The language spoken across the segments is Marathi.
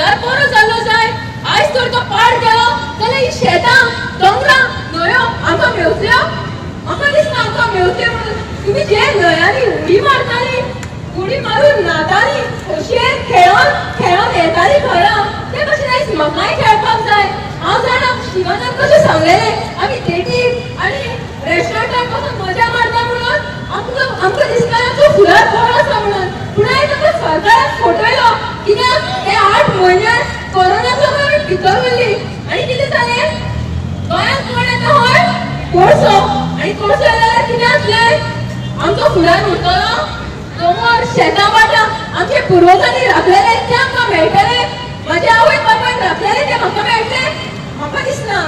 फुडार बरो जाल्लो जाय आयज तर तो पाड गेलो जाल्यार ही शेतां दोंगरां न्हंयो आमकां मेवतल्यो म्हाका दिसना आमकां मेवतल्यो म्हणून तुमी जे न्हंयांनी उडी मारताली उडी मारून नाताली खोशयेन खेळोन येताली घरा ते कशें आयज म्हाकाय खेळपाक जाय हांव जाणा शिवानान कशें सांगलेलें आमी डेटीक आनी रेस्टॉरंटाक वचून मजा मारता म्हणून आमकां दिसतालें तो फुडार बरो आसा म्हणून पूण आयज आमकां सरकारान फटयलो कित्याक हे 8 म्हयने कोरोनाचो आमी भितर उरली आनी कितें जालें गोंयांत कोण येता हय कोळसो आनी कोळसो जाल्यार कितें आसलें आमचो फुडार उरतलो दोंगर शेतां वाटा आमचे पुर्वजांनी राखलेले ते आमकां मेळटले म्हाज्या आवय बापायन राखलेले ते म्हाका मेळटले म्हाका दिसना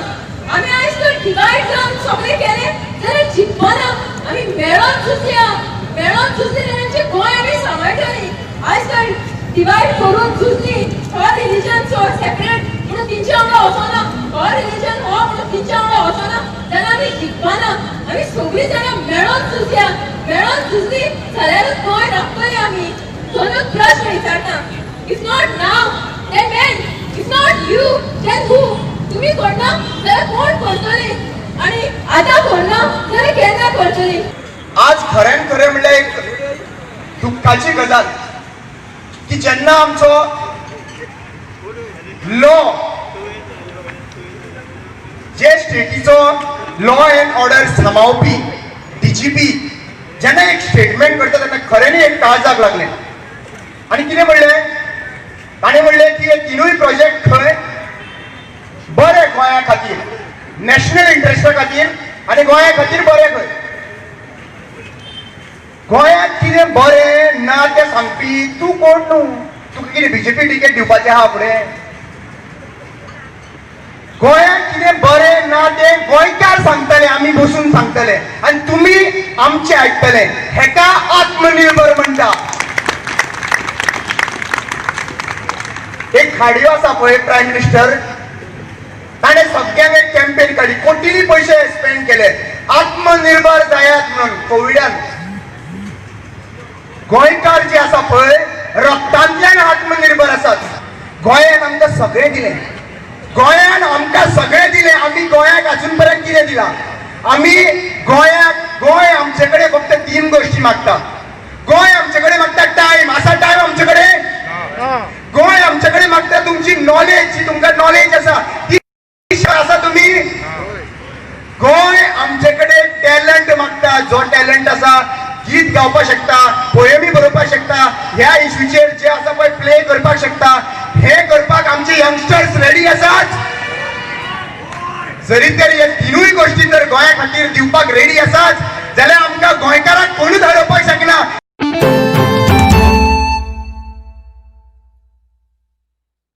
आमी आयज तर डिवायड जावन सगळें केलें जाल्यार जिखपाना आमी मेळोन झुजया मेळोन झुजले जाल्यार गोंय आमी सांबाळटली आयज तर डिवायड करून झुजली हो रिलीजन सोड सेपरेट म्हणून तिंचे वांगडा वचना हो रिलीजन हो म्हणून तिंचे वांगडा वचना जाल्यार आमी जिखपाना आमी सगळीं जाणां मेळोन झुजया मेळोन झुजली जाल्यारूच गोंय राखतली आमी म्हणून प्रश्न विचारता if not now then when if not you then who तुम्ही करना जाल्यार कोण करतली आणि आता करना जाल्यार केन्ना करतली आज खरें म्हणल्यार एक दुःखाची गजाल की जेन्ना आमचो लॉ जे स्टेटीचो लॉ एंड ऑर्डर सांबाळपी DGP जेन्ना एक स्टेटमेंट करता तेन्ना खऱ्यांनी एक काळजाक लागलें आनी कितें म्हणलें ताणें म्हणलें की हे तिनूय प्रोजेक्ट खंय बरे गोंया खातीर नॅशनल इंटरेस्टा खातीर आनी गोंया खातीर बरे खंय गोंयांत कितें बरें ना तें सांगपी तूं कोण न्हू तुका कितें BJP टिकेट दिवपाचें आहा फुडें गोंयांत कितें बरें ना तें गोंयकार सांगतले आमी बसून सांगतले आनी तुमी आमचें आयकतले हेका आत्मनिर्भर म्हणटा एक खाडयो आसा पळय प्रायम मिनिस्टर ताणें सगळ्यांक एक कॅम्पेन काडली कोटींनी पयशे स्पेंड केले आत्मनिर्भर जायात म्हणून कोविडान गोंयकार जे आसा पळय रक्तांतल्यान आत्मनिर्भर आसात गोंयान आमकां सगळें दिलें गोंयान आमकां सगळें दिलें आमी गोंयाक अजून पर्यंत कितें दिलां आमी गोंय आमचे कडेन फक्त 3 गोश्टी मागता गोंय आमचे कडेन मागता टायम आसा टायम आमचे कडेन गोंय आमचे कडेन मागता तुमची नॉलेज जी तुमकां नॉलेज आसा ती आसा तुमी गोंय आमचे कडेन टॅलंट मागता जो टॅलंट आसा गीत गावपाक शकता पोयमी बरोवपाक शकता ह्या इश्यूचेर जे आसा पळय प्ले करपाक शकता हे करपाक आमचे यंगस्टर्स रेडी आसात जरी तरी हे तिनूय गोश्टी जर गोंया खातीर दिवपाक रेडी आसात जाल्यार आमकां गोंयकारांक कोणूच हरोवपाक शकना